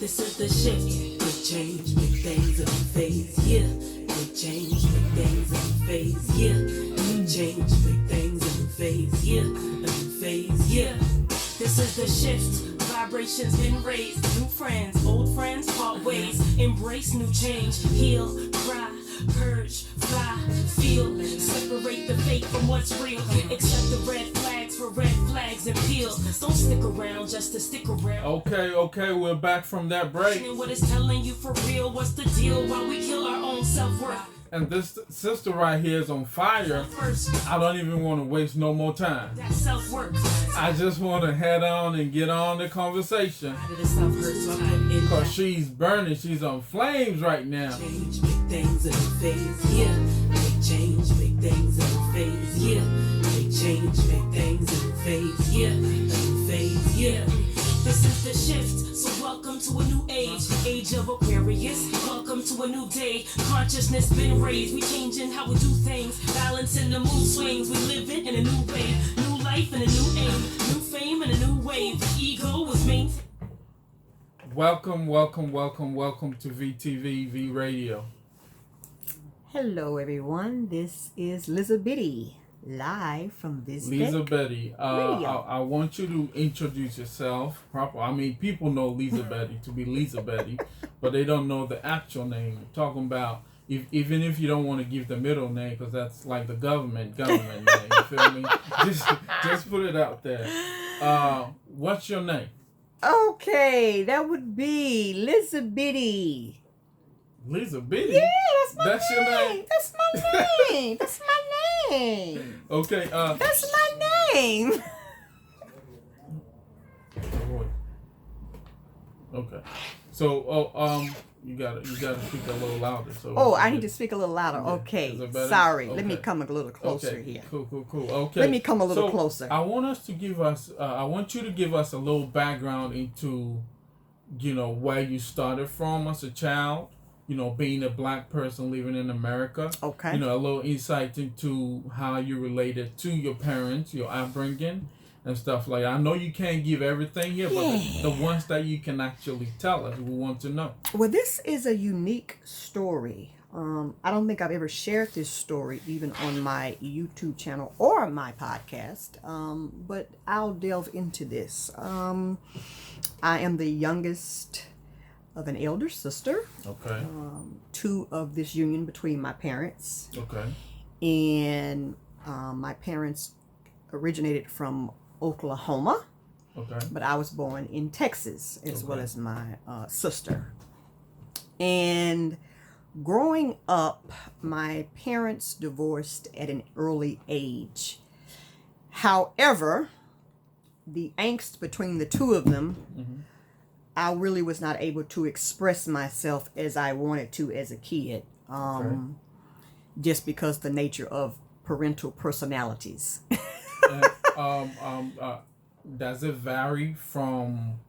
This is the shift. Big change, big things, every phase, yeah. Big change, big things, every phase, yeah. Big change, big things, every phase, yeah. Every phase, yeah. This is the shift. Vibrations been raised. New friends, old friends, part ways. Embrace new change. Heal, cry, purge, fly, feel. Separate the fake from what's real. Accept the red flags for red flags and peel. Don't stick around just to stick around. Okay, we're back from that break. What it's telling you for real? What's the deal? While we kill our own self-worth. And this sister right here is on fire. I don't even want to waste no more time. That self-worth. I just want to head on and get on the conversation. Because she's burning. She's on flames right now. Change big things in a phase, yeah. Big change, big things in a phase, yeah. Big change, big things in a phase, yeah. In a phase, yeah. This is the shift, so welcome to a new age. Age of Aquarius, welcome to a new day. Consciousness been raised, we changing how we do things. Balancing the mood swings, we living in a new way. New life and a new aim, new fame and a new wave. Ego was maintained. Welcome to VTV V Radio. Hello everyone, this is Lizzabitty, live from Visnec Lizzabitty, Radio. I want you to introduce yourself proper. I mean, people know Lizzabitty to be Lizzabitty, but they don't know the actual name. I'm talking about, even if you don't want to give the middle name, because that's like the government name, you feel me? Just put it out there. What's your name? Okay, that would be Lizzabitty. Lizzabitty? Yeah, that's your my name. name. That's my name. That's my name. Okay. That's my name. Okay. So, you gotta speak a little louder. So. Oh, I need to speak a little louder. Yeah. Okay. Is it better? Sorry. Okay. Let me come a little closer Okay. here. Cool. Okay. Let me come a little So, closer. I want you to give us a little background into, where you started from as a child. Being a black person living in America. Okay. A little insight into how you related to your parents, your upbringing, and stuff like that. I know you can't give everything here, but the ones that you can actually tell us, we want to know. Well, this is a unique story. I don't think I've ever shared this story even on my YouTube channel or my podcast, but I'll delve into this. I am the youngest of an elder sister. Okay. Two of this union between my parents. Okay. And my parents originated from Oklahoma. Okay. But I was born in Texas as well as my sister. And growing up, my parents divorced at an early age. However, the angst between the two of them, I really was not able to express myself as I wanted to as a kid. Just because the nature of parental personalities. Does it vary from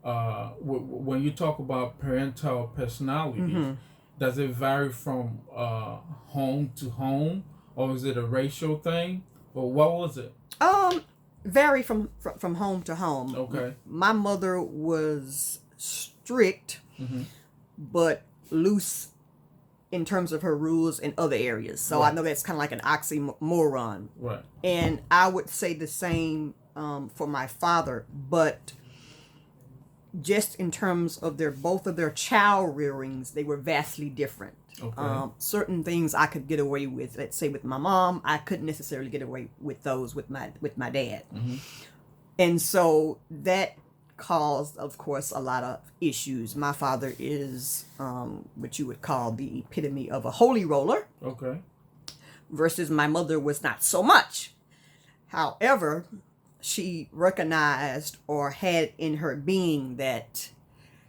when you talk about parental personalities? Does it vary from home to home, or is it a racial thing, or what was it? Vary from home to home. Okay. My mother was strict, but loose in terms of her rules in other areas. So I know that's kind of like an oxymoron. Right. And I would say the same for my father, but just in terms of both of their child rearings, they were vastly different. Okay. Certain things I could get away with, let's say with my mom, I couldn't necessarily get away with those with my dad. And so that caused, of course, a lot of issues. My father is what you would call the epitome of a holy roller. Okay. Versus my mother was not so much. However, she recognized or had in her being that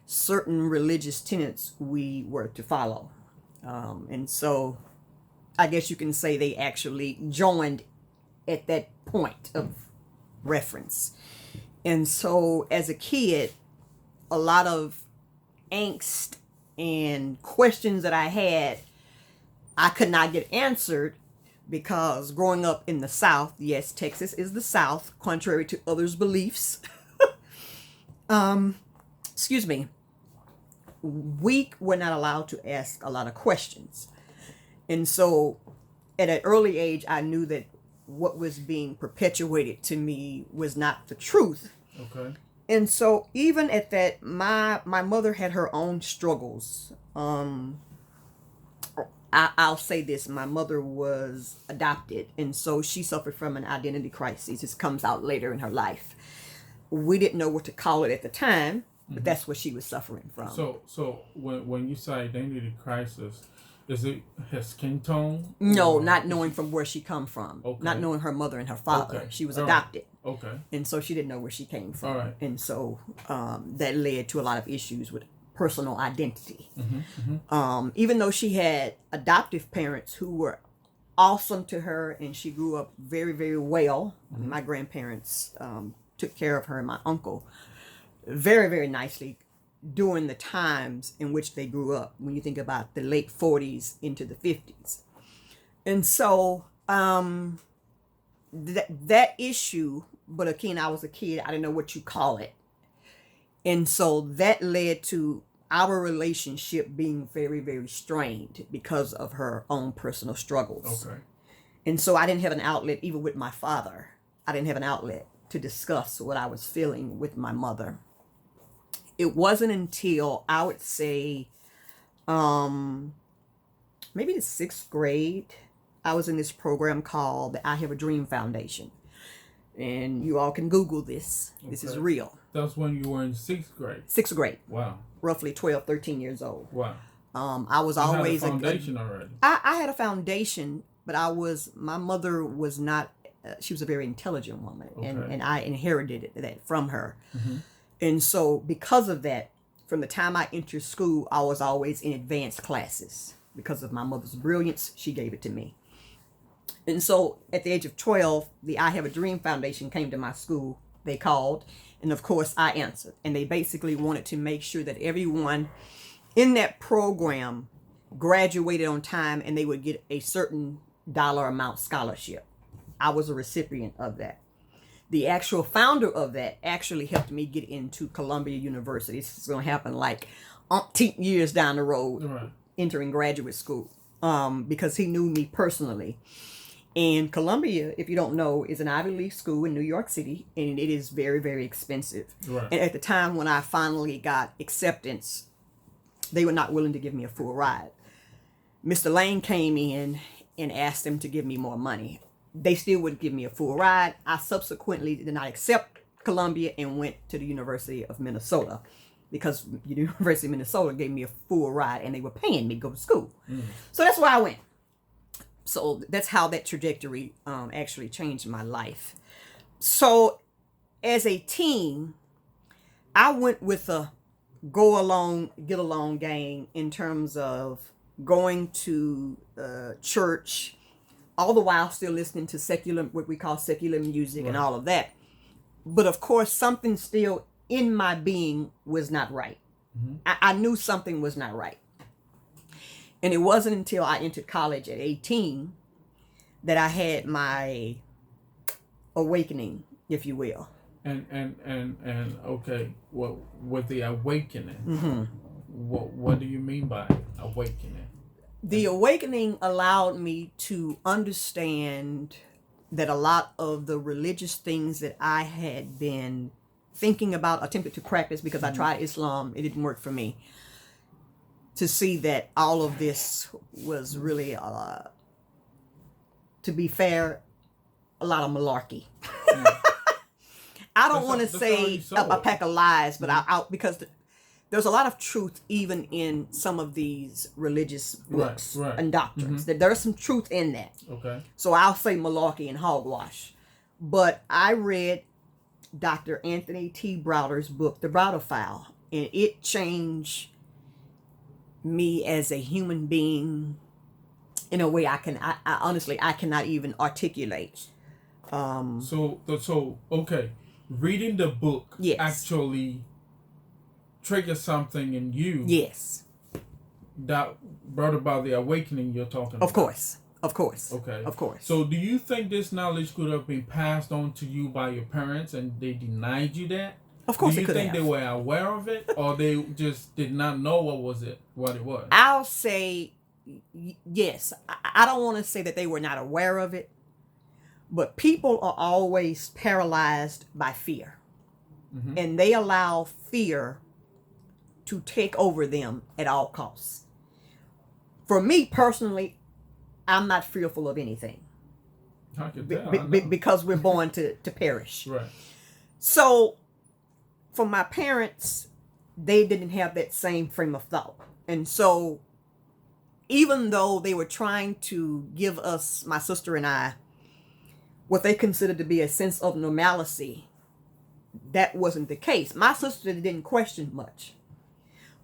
certain religious tenets we were to follow. And so I guess you can say they actually joined at that point of reference. And so as a kid, a lot of angst and questions that I had, I could not get answered because growing up in the South, yes, Texas is the South, contrary to others' beliefs. Excuse me. we were not allowed to ask a lot of questions. And so at an early age, I knew that what was being perpetuated to me was not the truth. Okay. And so even at that, my mother had her own struggles. I'll say this, my mother was adopted, and so she suffered from an identity crisis. This comes out later in her life. We didn't know what to call it at the time, but that's what she was suffering from. So when you say identity crisis, is it her skin tone? No, not knowing from where she come from. Okay. Not knowing her mother and her father. Okay. She was All adopted. Right. Okay. And so she didn't know where she came from. All right. And so that led to a lot of issues with personal identity. Even though she had adoptive parents who were awesome to her, and she grew up very, very well. My grandparents took care of her and my uncle very, very nicely during the times in which they grew up, when you think about the late 40s into the 50s. And so that issue, but again, I was a kid, I didn't know what you call it. And so that led to our relationship being very, very strained because of her own personal struggles. Okay. And so I didn't have an outlet, even with my father. I didn't have an outlet to discuss what I was feeling with my mother. It wasn't until, I would say, maybe the 6th grade, I was in this program called the I Have a Dream Foundation. And you all can Google this. Okay. This is real. That's when you were in 6th grade? 6th grade. Wow. Roughly 12, 13 years old. Wow. I was always had a foundation already. I had a foundation, but my mother was not, she was a very intelligent woman. Okay. And I inherited that from her. And so because of that, from the time I entered school, I was always in advanced classes. Because of my mother's brilliance, she gave it to me. And so at the age of 12, the I Have a Dream Foundation came to my school. They called, and of course I answered. And they basically wanted to make sure that everyone in that program graduated on time and they would get a certain dollar amount scholarship. I was a recipient of that. The actual founder of that actually helped me get into Columbia University. This is going to happen like umpteen years down the road, right, entering graduate school, because he knew me personally. And Columbia, if you don't know, is an Ivy League school in New York City, and it is very, very expensive. Right. And at the time when I finally got acceptance, they were not willing to give me a full ride. Mr. Lane came in and asked them to give me more money. They still wouldn't give me a full ride. I subsequently did not accept Columbia and went to the University of Minnesota, because the University of Minnesota gave me a full ride and they were paying me to go to school. So that's where I went. So that's how that trajectory actually changed my life. So as a teen, I went with a go along, get along gang in terms of going to church, all the while still listening to secular, what we call secular music, right, and all of that. But of course, something still in my being was not right. I knew something was not right. And it wasn't until I entered college at 18 that I had my awakening, if you will. And okay, well, with the awakening, what do you mean by awakening? The awakening allowed me to understand that a lot of the religious things that I had been thinking about, attempted to practice, because I tried Islam, it didn't work for me. To see that all of this was really, to be fair, a lot of malarkey. I don't want to say a pack of lies, but because there's a lot of truth even in some of these religious books, right, and doctrines. There's some truth in that. Okay. So I'll say malarkey and hogwash. But I read Dr. Anthony T. Browder's book, The Browder File, and it changed me as a human being in a way I honestly I cannot even articulate. So okay, reading the book, yes, actually trigger something in you. Yes. That brought about the awakening you're talking about. Of course. Okay. Of course. So do you think this knowledge could have been passed on to you by your parents and they denied you that? Of course Do they you could think have. they were aware of it, or they just did not know what it was? I'll say yes. I don't want to say that they were not aware of it, but people are always paralyzed by fear. Mm-hmm. And they allow fear to take over them at all costs. For me personally, I'm not fearful of anything. I can tell. Because we're born to perish. Right. So, for my parents, they didn't have that same frame of thought. And so, even though they were trying to give us, my sister and I, what they considered to be a sense of normalcy, that wasn't the case. My sister didn't question much.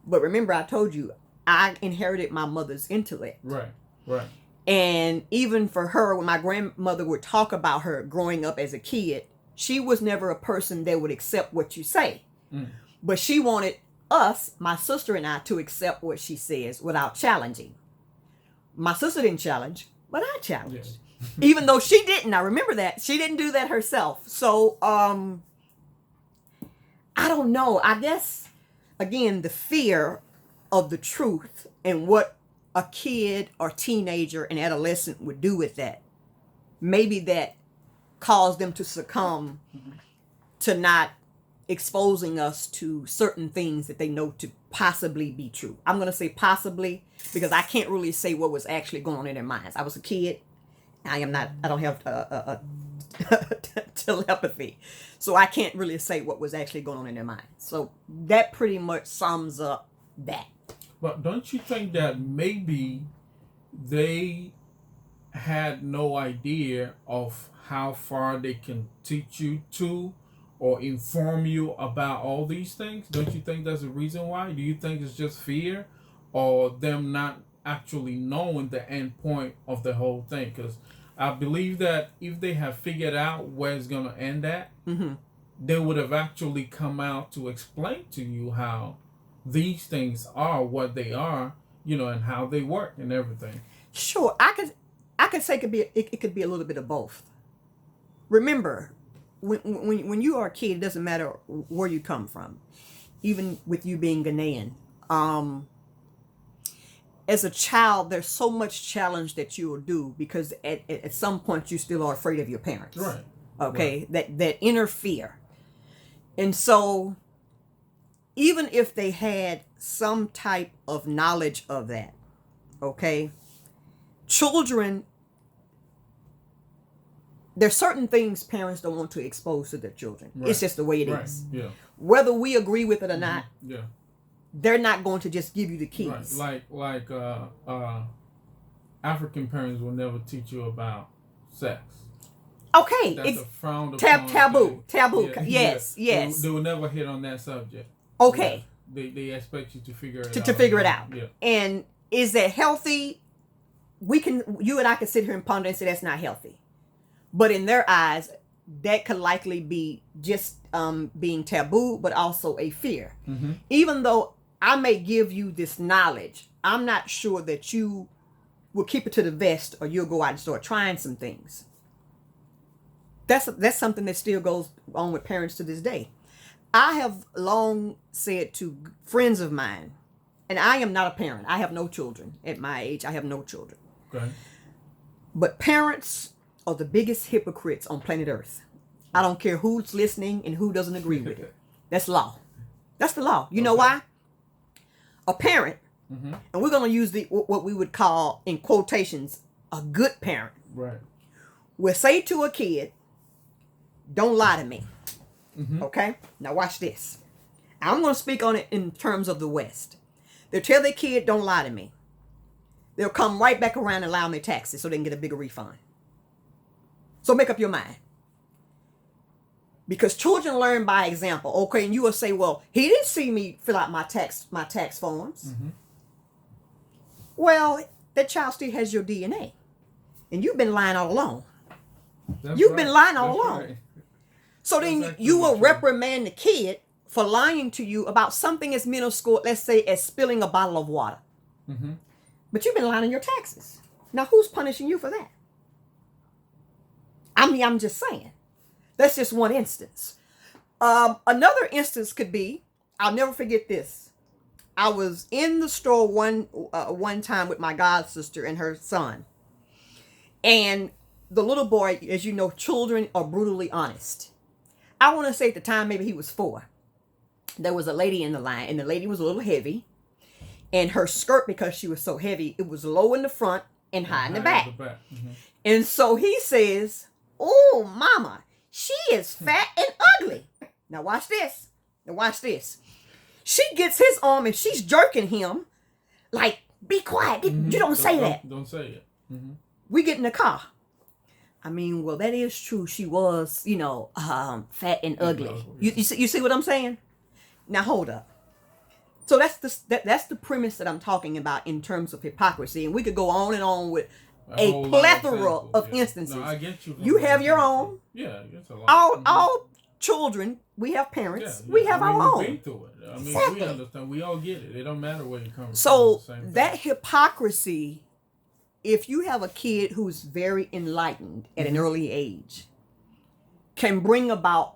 But remember, I told you, I inherited my mother's intellect. Right. Right. And even for her, when my grandmother would talk about her growing up as a kid, she was never a person that would accept what you say. Mm. But she wanted us, my sister and I, to accept what she says without challenging. My sister didn't challenge, but I challenged. Yeah. Even though she didn't. I remember that. She didn't do that herself. So, I don't know. I guess, again, the fear of the truth and what a kid or teenager and adolescent would do with that. Maybe that caused them to succumb to not exposing us to certain things that they know to possibly be true. I'm going to say possibly because I can't really say what was actually going on in their minds. I was a kid. I don't have telepathy. So I can't really say what was actually going on in their minds. So that pretty much sums up that. But don't you think that maybe they had no idea of how far they can teach you to or inform you about all these things? Don't you think that's the reason why? Do you think it's just fear or them not actually knowing the end point of the whole thing? Because I believe that if they have figured out where it's going to end at, Mm-hmm. they would have actually come out to explain to you how these things are what they are, and how they work and everything. Sure, I could say it could be a little bit of both. Remember, when you are a kid, it doesn't matter where you come from, even with you being Ghanaian. As a child, there's so much challenge that you will do because at some point you still are afraid of your parents. Right. Okay, right. That inner fear, and so even if they had some type of knowledge of that, okay, children, there's certain things parents don't want to expose to their children. Right. It's just the way it is. Yeah. Whether we agree with it or not, yeah, they're not going to just give you the keys. Right. Like African parents will never teach you about sex. Okay, that's a frowned upon taboo. Yeah, yes. They will never hit on that subject. Okay. Yeah. They expect you to figure it out. To figure it out. Yeah. And is that healthy? You and I can sit here and ponder and say that's not healthy. But in their eyes, that could likely be just being taboo, but also a fear. Mm-hmm. Even though I may give you this knowledge, I'm not sure that you will keep it to the vest or you'll go out and start trying some things. That's something that still goes on with parents to this day. I have long said to friends of mine, and I am not a parent. I have no children. At my age, I have no children. Okay. But parents are the biggest hypocrites on planet Earth. I don't care who's listening and who doesn't agree with it. That's law. That's the law. You know why? A parent, mm-hmm. and we're going to use what we would call, in quotations, a good parent. Right. Will say to a kid, don't lie to me. Mm-hmm. Okay? Now watch this. I'm going to speak on it in terms of the West. They'll tell their kid, don't lie to me. They'll come right back around and lie on their taxes so they can get a bigger refund. So make up your mind. Because children learn by example. Okay, and you will say, well, he didn't see me fill out my tax forms. Mm-hmm. Well, that child still has your DNA. And you've been lying all along. That's You've right. been lying all That's along. Right. So then you will reprimand the kid for lying to you about something as minuscule, let's say, as spilling a bottle of water. Mm-hmm. But you've been lying on your taxes. Now, who's punishing you for that? I'm just saying. That's just one instance. Another instance could be, I'll never forget this. I was in the store one time with my god sister and her son. And the little boy, as you know, children are brutally honest. I want to say at the time, maybe he was 4. There was a lady in the line, and the lady was a little heavy. And her skirt, because she was so heavy, it was low in the front and high in the back. Mm-hmm. And so he says, "Oh, mama, she is fat and ugly." Now watch this. She gets his arm and she's jerking him like, "Be quiet. You don't say that." Don't say it. Mm-hmm. We get in the car. I mean, well, that is true. She was, fat and ugly. You see what I'm saying? Now hold up. So that's the premise that I'm talking about in terms of hypocrisy, and we could go on and on with a plethora of instances. No, I get you. You have your own. Yeah, it's a lot. All children, we have parents. Yeah. We have our own. We've been through it. I mean, exactly. We understand. We all get it. It don't matter where you come from. So that hypocrisy, if you have a kid who's very enlightened at an early age, can bring about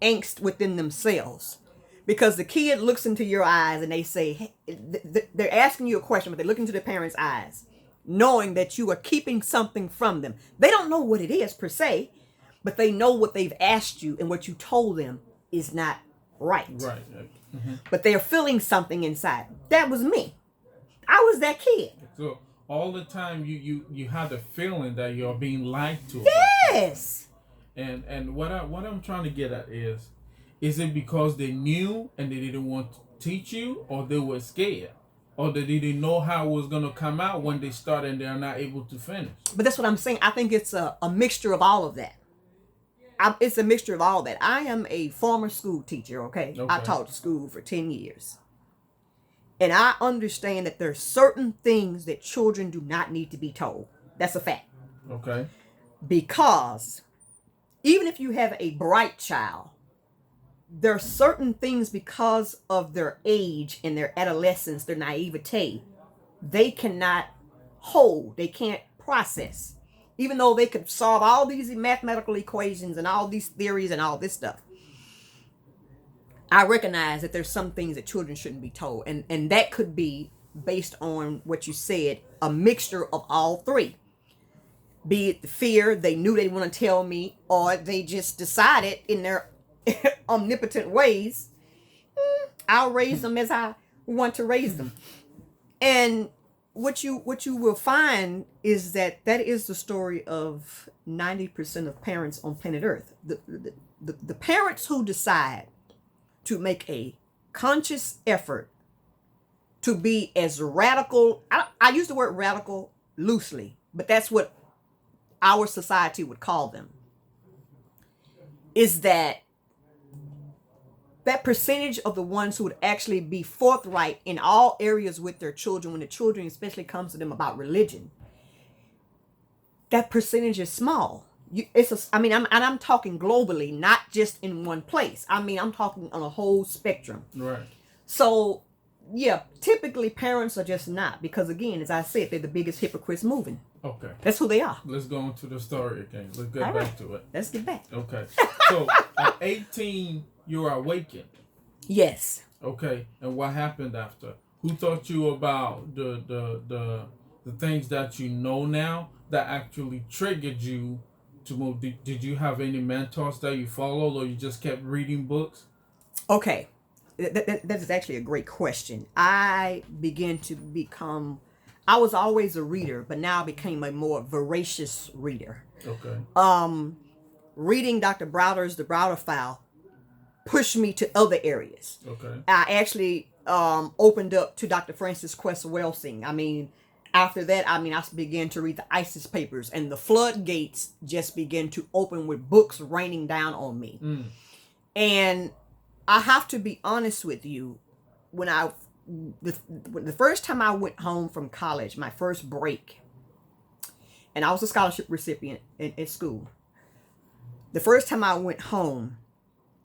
angst within themselves. Because the kid looks into your eyes and they say, they're asking you a question, but they look into their parents' eyes, knowing that you are keeping something from them. They don't know what it is per se, but they know what they've asked you and what you told them is not right. Right. Mm-hmm. But they're feeling something inside. That was me. I was that kid. So all the time you have the feeling that you're being lied to. Yes. And what I'm trying to get at is it because they knew and they didn't want to teach you, or they were scared, or they didn't know how it was going to come out when they start and they're not able to finish? But that's what I'm saying. I think it's a mixture of all of that. It's a mixture of all that. I am a former school teacher, okay? I taught school for 10 years. And I understand that there are certain things that children do not need to be told. That's a fact. Okay. Because even if you have a bright child, there are certain things, because of their age and their adolescence, their naivete, they cannot hold, they can't process. Even though they could solve all these mathematical equations and all these theories and all this stuff. I recognize that there's some things that children shouldn't be told. And that could be, based on what you said, a mixture of all three. Be it the fear, they knew they want to tell me, or they just decided in their omnipotent ways, I'll raise them as I want to raise them. And what you will find is that is the story of 90% of parents on planet Earth. The parents who decide to make a conscious effort to be as radical, I use the word radical loosely, but that's what our society would call them, is that percentage of the ones who would actually be forthright in all areas with their children, when the children especially comes to them about religion, that percentage is small. I'm talking globally, not just in one place. I'm talking on a whole spectrum. Right. So, yeah, typically parents are just not, because again, as I said, they're the biggest hypocrites moving. Okay. That's who they are. Let's go into the story again. Let's get back to it. Let's get back. Okay. So at 18, you were awakened. Yes. Okay. And what happened after? Who taught you about the things that you know now that actually triggered you to move? Did you have any mentors that you followed, or you just kept reading books? Okay. That is actually a great question. I was always a reader, but now I became a more voracious reader. Okay. Reading Dr. Browder's The Browder File pushed me to other areas. Okay. I actually opened up to Dr. Francis Quest Welsing. After that, I began to read the ISIS papers, and the floodgates just began to open with books raining down on me. Mm. And I have to be honest with you, when the first time I went home from college, my first break, and I was a scholarship recipient at school. The first time I went home,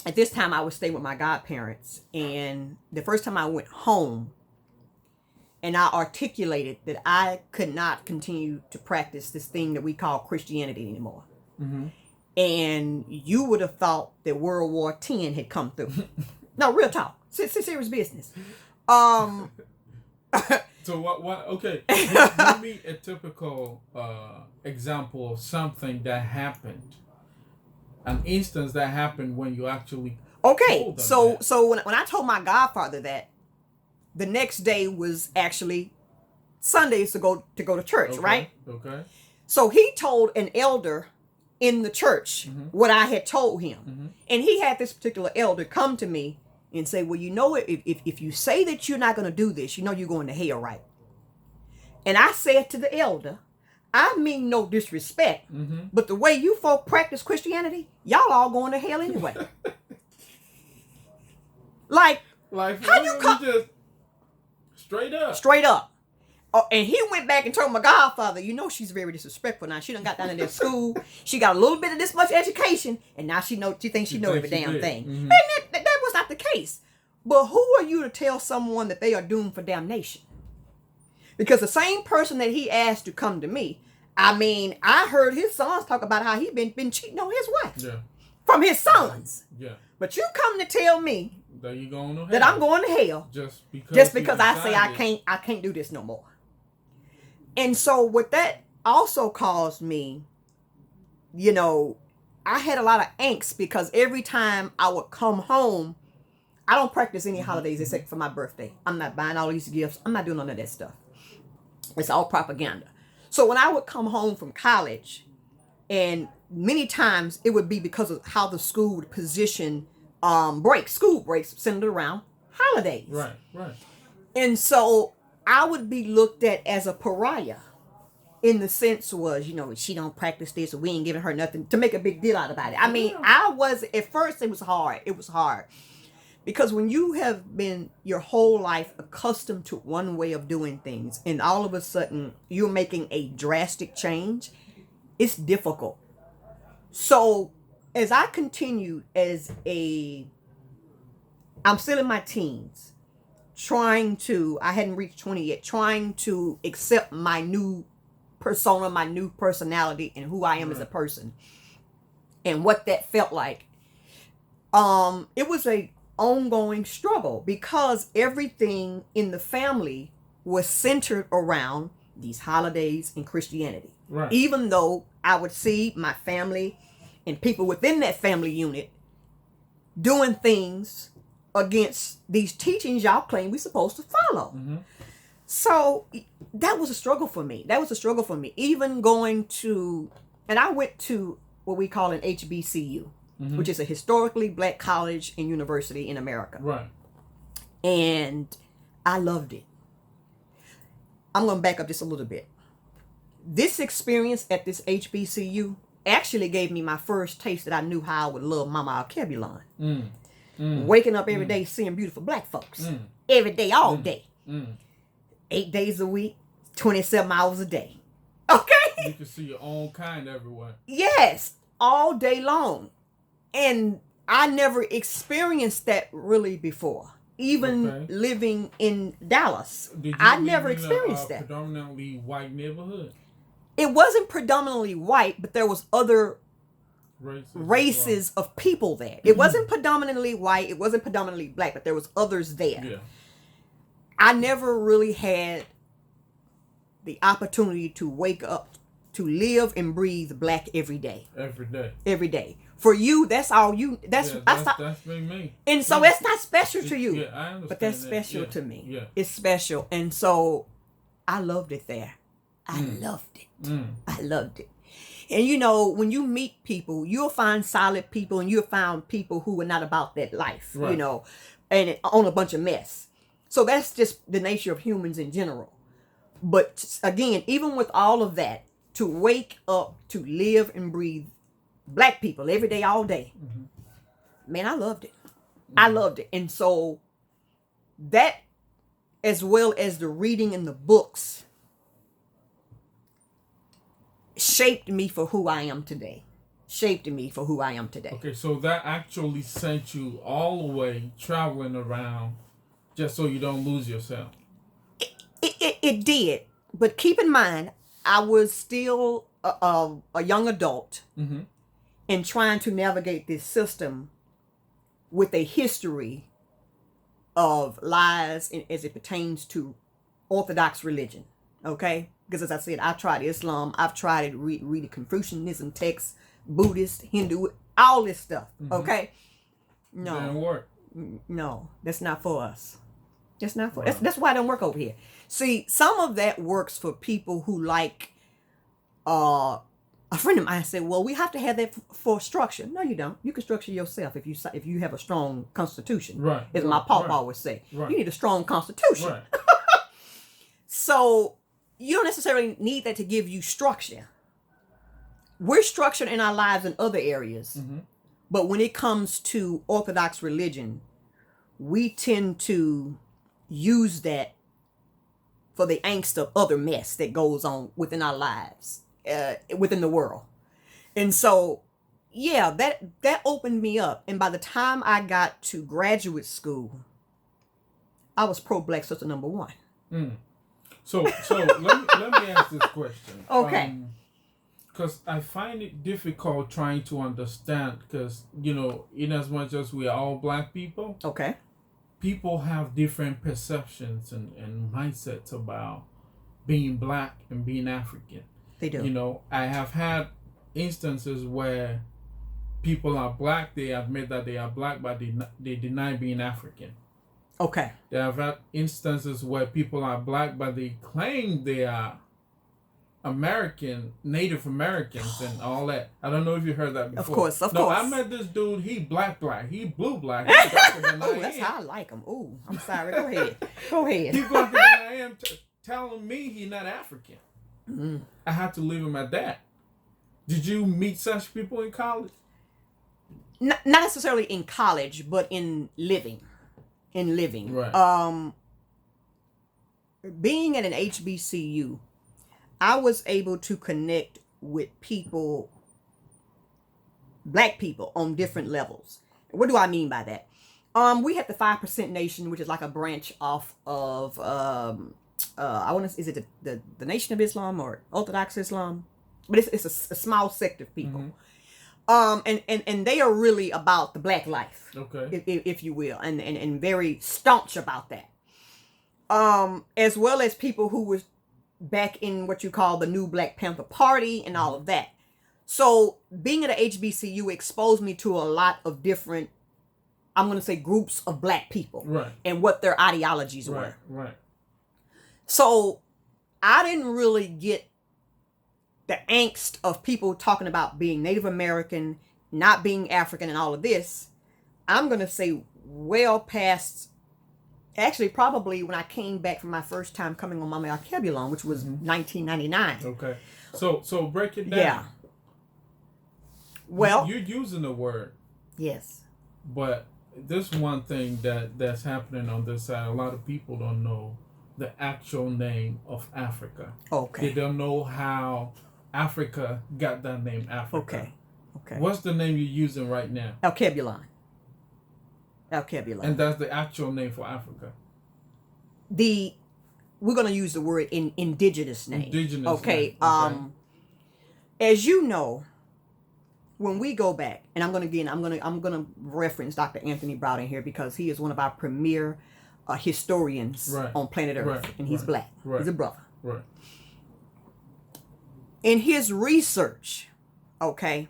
at this time I was staying with my godparents, and the first time I went home, and I articulated that I could not continue to practice this thing that we call Christianity anymore. Mm-hmm. and you would have thought that World War X had come through. No, real talk. Serious business. So what? Okay, give me a typical example of something that happened, an instance that happened when you actually. Okay, told them so when I told my godfather that, the next day was actually Sundays to go to church, okay, right? Okay. So he told an elder in the church what I had told him, and he had this particular elder come to me and say, well, you know, if you say that you're not going to do this, you know you're going to hell, right? And I said to the elder, I mean no disrespect, but the way you folk practice Christianity, y'all all going to hell anyway. Like how you come just straight up? Straight up. Oh, and he went back and told my godfather, you know she's very disrespectful now. She done got down in that school. She got a little bit of this much education, and now she thinks she know every damn thing. And that was not the case. But who are you to tell someone that they are doomed for damnation? Because the same person that he asked to come to me, I mean, I heard his sons talk about how he been cheating on his wife from his sons. Yeah. But you come to tell me that you going to hell. That I'm going to hell just because I say I can't do this no more. And so what that also caused me, you know, I had a lot of angst because every time I would come home, I don't practice any holidays except for my birthday. I'm not buying all these gifts. I'm not doing none of that stuff. It's all propaganda. So when I would come home from college, and many times it would be because of how the school would position school breaks centered around holidays. Right. And so I would be looked at as a pariah, in the sense was, you know, she don't practice this, or we ain't giving her nothing, to make a big deal out about it. I mean, I was, at first it was hard. It was hard. Because when you have been your whole life accustomed to one way of doing things, and all of a sudden you're making a drastic change, it's difficult. So as I continued I'm still in my teens, I hadn't reached 20 yet, trying to accept my new persona, my new personality, and who I am as a person, and what that felt like. It was a ongoing struggle because everything in the family was centered around these holidays and Christianity. Right. Even though I would see my family and people within that family unit doing things against these teachings y'all claim we're supposed to follow. So that was a struggle for me. Even going to, and I went to what we call an HBCU, which is a historically black college and university in America. Right. And I loved it. I'm going to back up just a little bit. This experience at this HBCU actually gave me my first taste that I knew how I would love Mama Alkebulan. Waking up every day seeing beautiful black folks. Every day, all day. 8 days a week, 27 hours a day. Okay? You can see your own kind everywhere. Yes, all day long. And I never experienced that really before. Even living in Dallas, I never experienced that. Predominantly white neighborhood? It wasn't predominantly white, but there was other races of people there. It wasn't predominantly white. It wasn't predominantly black, but there was others there. Yeah. I never really had the opportunity to wake up, to live and breathe black every day. Every day. For you, that's all you. That's been me. And so it's not special to you. Yeah, I understand. But that's special to me. Yeah. It's special. And so I loved it there. I loved it. I loved it. And you know, when you meet people, you'll find solid people, and you'll find people who are not about that life, you know, and on a bunch of mess. So that's just the nature of humans in general. But again, even with all of that, to wake up, to live and breathe black people every day, all day, man, I loved it. I loved it. And so that, as well as the reading and the books, shaped me for who I am today. Okay, so that actually sent you all the way traveling around just so you don't lose yourself. It did. But keep in mind, I was still a young adult. in trying to navigate this system with a history of lies as it pertains to Orthodox religion. Okay? Because as I said, I tried Islam. I've tried to read Confucianism texts, Buddhist, Hindu, all this stuff. Okay? No. Didn't work. No, that's not for us. That's not for us. That's why it don't work over here. See, some of that works for people who like, a friend of mine said, well, we have to have that for structure. No, you don't. You can structure yourself if you have a strong constitution. Right. As my papa always say. Right. You need a strong constitution. Right. So you don't necessarily need that to give you structure. We're structured in our lives in other areas. Mm-hmm. But when it comes to Orthodox religion, we tend to use that for the angst of other mess that goes on within our lives, within the world. And so, yeah, that opened me up. And by the time I got to graduate school, I was pro-Black sister number one. So let me ask this question. Okay. Because I find it difficult trying to understand, because, in as much as we are all Black people, Okay. people have different perceptions and mindsets about being Black and being African. They do. I have had instances where people are Black, they admit that they are Black, but they deny being African. Okay. They have had instances where people are Black, but they claim they are American, Native Americans and all that. I don't know if you heard that before. Of course. No, I met this dude, he black, he blue black. He's blacker than Oh, I that's am. how I like them. Oh, I'm sorry. Go ahead. Go ahead. He's blacker than I am, telling me he's not African. I had to leave him at that. Did you meet such people in college? Not necessarily in college, but in living. Right. Being at an HBCU, I was able to connect with people, Black people, on different levels. What do I mean by that? We had the 5% Nation, which is like a branch off of is it the Nation of Islam or Orthodox Islam? But it's a small sect of people. And they are really about the Black life, Okay. if you will, and very staunch about that. As well as people who was back in what you call the new Black Panther Party and all of that. So being at a HBCU exposed me to a lot of different, I'm going to say, groups of Black people. Right. And what their ideologies were. Right. So I didn't really get the angst of people talking about being Native American, not being African and all of this. I'm going to say well past, actually probably when I came back from my first time coming on Mama Alkebulan, which was 1999. Okay. So break it down. Yeah. Well. You're using the word. Yes. But there's one thing that's happening on this side. A lot of people don't know the actual name of Africa. Okay. They don't know how Africa got that name, Africa. Okay. What's the name you're using right now? Alkebulan. And that's the actual name for Africa. We're going to use the word indigenous name. Indigenous Okay. name. As you know, when we go back, and I'm going to reference Dr. Anthony Browden here because he is one of our premier historians on planet Earth, and he's Black. He's a brother. Right. In his research, okay,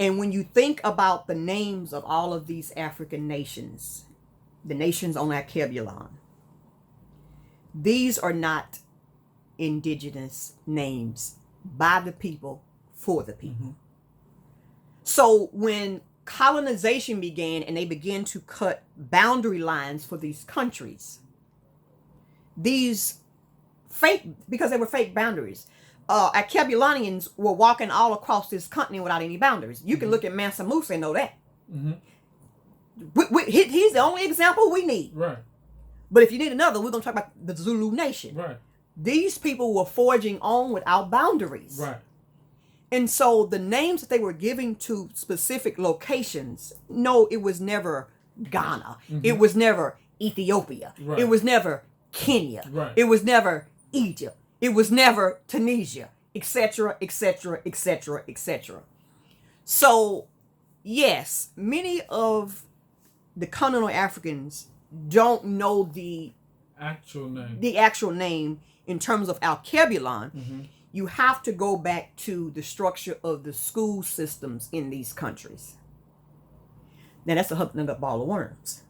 and when you think about the names of all of these African nations, the nations on Alkebulan, these are not indigenous names by the people for the people. So when colonization began and they began to cut boundary lines for these countries, these because they were fake boundaries, Alkebulanians were walking all across this continent without any boundaries. You can look at Mansa Musa and know that. He's the only example we need. Right. But if you need another, we're going to talk about the Zulu nation. Right. These people were forging on without boundaries. Right. And so the names that they were giving to specific locations, no, it was never Ghana. It was never Ethiopia. Right. It was never Kenya. Right. It was never Egypt. It was never Tunisia, etc., etc., etc., etc. So, yes, many of the continental Africans don't know the actual name in terms of Alkebulan. Mm-hmm. You have to go back to the structure of the school systems in these countries. Now, that's another ball of worms.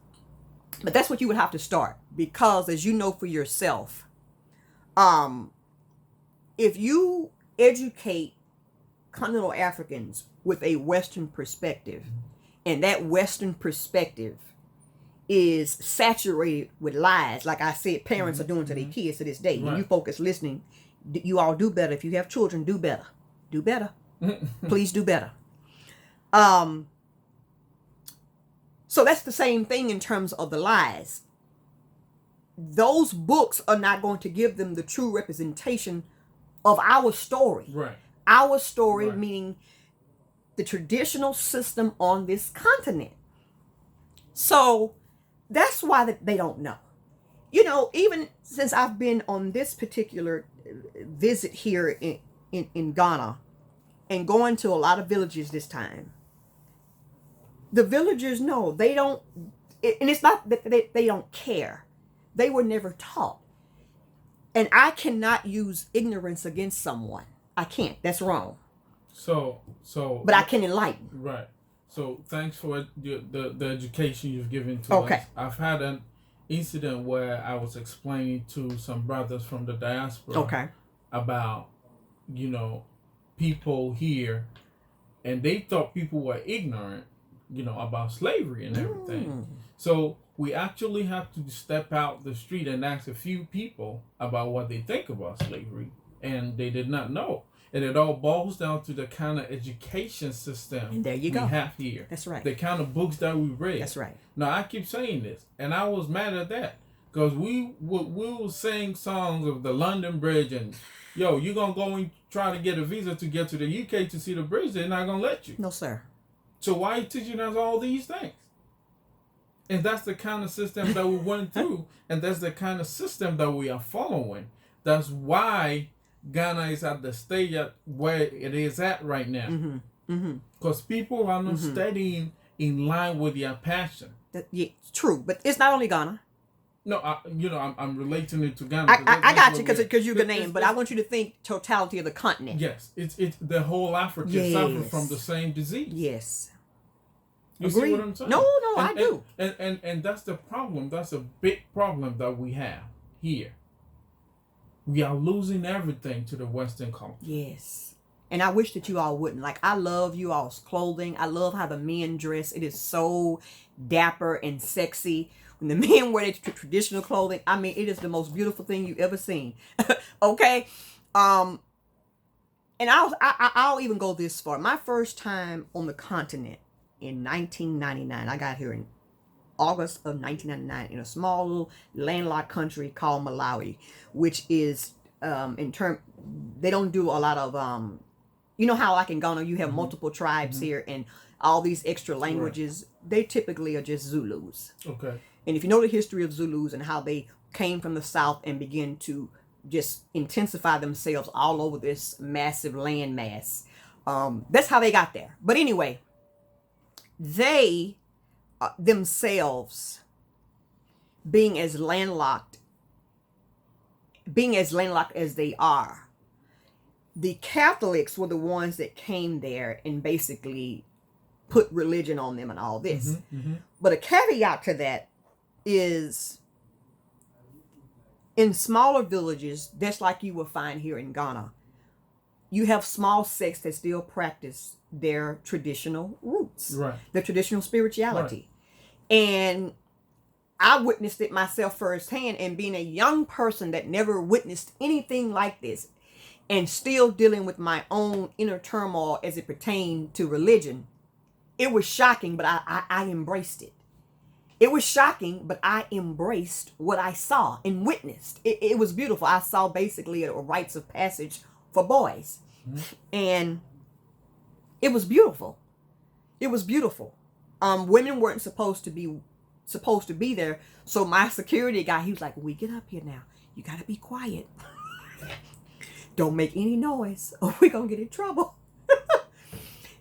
But that's what you would have to start, because as you know for yourself, if you educate continental Africans with a Western perspective, and that Western perspective is saturated with lies, like I said, parents are doing to their kids to this day. Right. And you folks listening, you all do better. If you have children, do better. Do better. Please do better. So that's the same thing in terms of the lies. Those books are not going to give them the true representation of our story. Right. Our story, Right. meaning the traditional system on this continent. So that's why they don't know. You know, even since I've been on this particular visit here in Ghana and going to a lot of villages this time, the villagers know. They don't, and it's not that they don't care. They were never taught. And I cannot use ignorance against someone. I can't. That's wrong. So. But I can enlighten. Right. So thanks for the education you've given to Okay. us. I've had an incident where I was explaining to some brothers from the diaspora Okay. about, people here, and they thought people were ignorant, about slavery and everything. So we actually have to step out the street and ask a few people about what they think about slavery, and they did not know. And it all boils down to the kind of education system And there you go. we have here. That's right. The kind of books that we read. That's right. Now, I keep saying this, and I was mad at that, because we will sing songs of the London Bridge, and, you're going to go and try to get a visa to get to the UK to see the bridge. They're not going to let you. No, sir. So why are you teaching us all these things? And that's the kind of system that we went through, and that's the kind of system that we are following. That's why Ghana is at the stage where it is at right now. Because people are not studying in line with their passion. Yeah, true, but it's not only Ghana. No, I'm relating it to Ghana. I got you because you're the name, but I want you to think totality of the continent. Yes, it's the whole Africa suffers from the same disease. Yes. You Agreed. see what I'm saying? No, I do. And that's the problem. That's a big problem that we have here. We are losing everything to the Western culture. Yes. And I wish that you all wouldn't. Like, I love you all's clothing. I love how the men dress. It is so dapper and sexy. When the men wear their traditional clothing, I mean, it is the most beautiful thing you've ever seen. Okay? And I'll even go this far. My first time on the continent in 1999, I got here in August of 1999 in a small little landlocked country called Malawi, which is they don't do a lot of you know how like in Ghana you have multiple tribes here and all these extra languages. Right. They typically are just Zulus. Okay. And if you know the history of Zulus and how they came from the south and began to just intensify themselves all over this massive land mass, that's how they got there. But anyway, they themselves being as landlocked as they are, the Catholics were the ones that came there and basically put religion on them and all this. But a caveat to that is in smaller villages, just like you will find here in Ghana, you have small sects that still practice their traditional roots, right, their traditional spirituality. Right. And I witnessed it myself firsthand, and being a young person that never witnessed anything like this and still dealing with my own inner turmoil as it pertained to religion, it was shocking, but I embraced it. It was shocking, but I embraced what I saw and witnessed. It was beautiful. I saw basically a rites of passage for boys. And it was beautiful. It was beautiful. Women weren't supposed to be there. So my security guy, he was like, "We get up here now. You got to be quiet. Don't make any noise or we're going to get in trouble."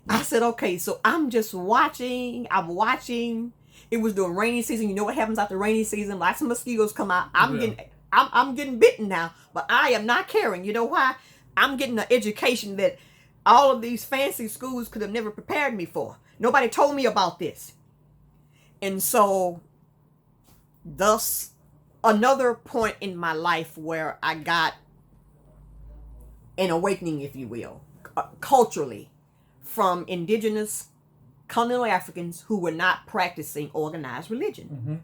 I said, okay, so I'm just watching. I'm watching. It was during rainy season. You know what happens after rainy season? Lots of mosquitoes come out. I'm getting bitten now, but I am not caring. You know why? I'm getting an education that all of these fancy schools could have never prepared me for. Nobody told me about this. And so, thus, another point in my life where I got an awakening, if you will, culturally, from indigenous continental Africans who were not practicing organized religion.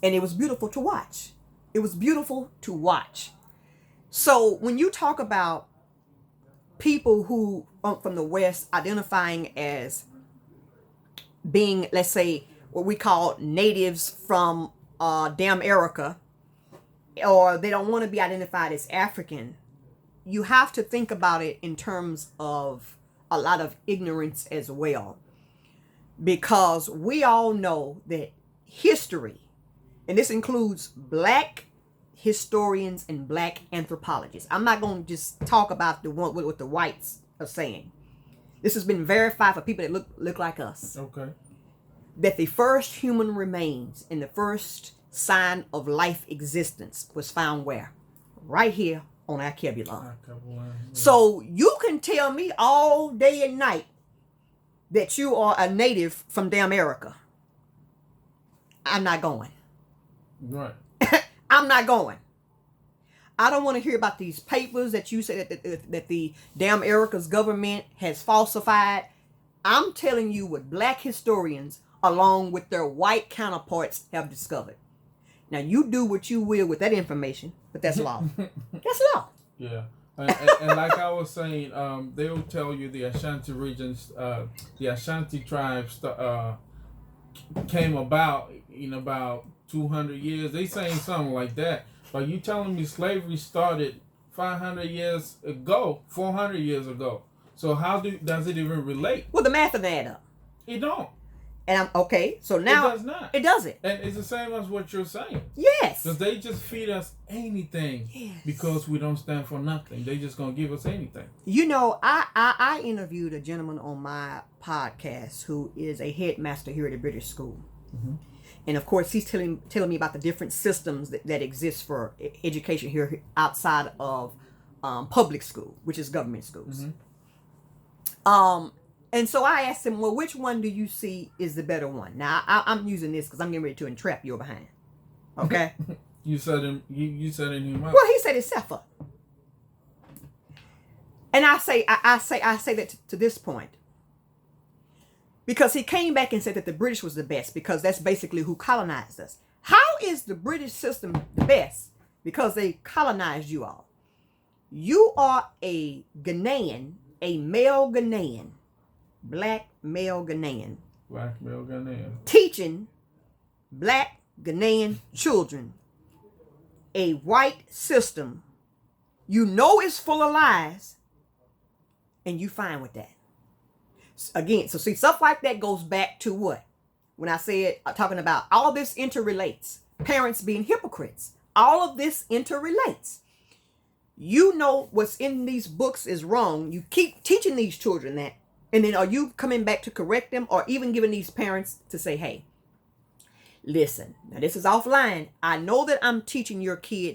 And it was beautiful to watch. It was beautiful to watch. So when you talk about people who from the West identifying as being, let's say, what we call natives from America, or they don't want to be identified as African, you have to think about it in terms of a lot of ignorance as well. Because we all know that history, and this includes black historians and black anthropologists. I'm not going to just talk about the one what the whites are saying. This has been verified for people that look like us. Okay. That the first human remains and the first sign of life existence was found where? Right here on Alkebulan. Alkebulan, yeah. So you can tell me all day and night that you are a native from America. I'm not going. Right. I'm not going. I don't want to hear about these papers that you say that the America's government has falsified. I'm telling you what black historians, along with their white counterparts, have discovered. Now, you do what you will with that information, but that's law. That's law. Yeah. And like I was saying, they will tell you the Ashanti regions, the Ashanti tribes came about in about 200 years. They saying something like that. But you telling me slavery started 500 years ago, 400 years ago. So how does it even relate? Well, the math doesn't add up. It don't. And I'm okay. So now it does not. It doesn't. And it's the same as what you're saying. Yes. Because they just feed us anything. Yes. Because we don't stand for nothing. They just gonna give us anything. You know, I interviewed a gentleman on my podcast who is a headmaster here at a British school. Mm-hmm. And of course, he's telling me about the different systems that exist for education here outside of public school, which is government schools. Mm-hmm. And so I asked him, well, which one do you see is the better one? Now, I'm using this because I'm getting ready to entrap you behind. Okay? You said him up. Well, he set himself up. And I say that to this point. Because he came back and said that the British was the best because that's basically who colonized us. How is the British system the best? Because they colonized you all. You are a Ghanaian, a male Ghanaian, black male Ghanaian. Black male Ghanaian. Teaching black Ghanaian children a white system. You know it's full of lies, and you fine with that. Again, so see, stuff like that goes back to what? When I said, talking about all this interrelates. Parents being hypocrites. All of this interrelates. You know what's in these books is wrong. You keep teaching these children that. And then are you coming back to correct them or even giving these parents to say, hey, listen, now this is offline. I know that I'm teaching your kid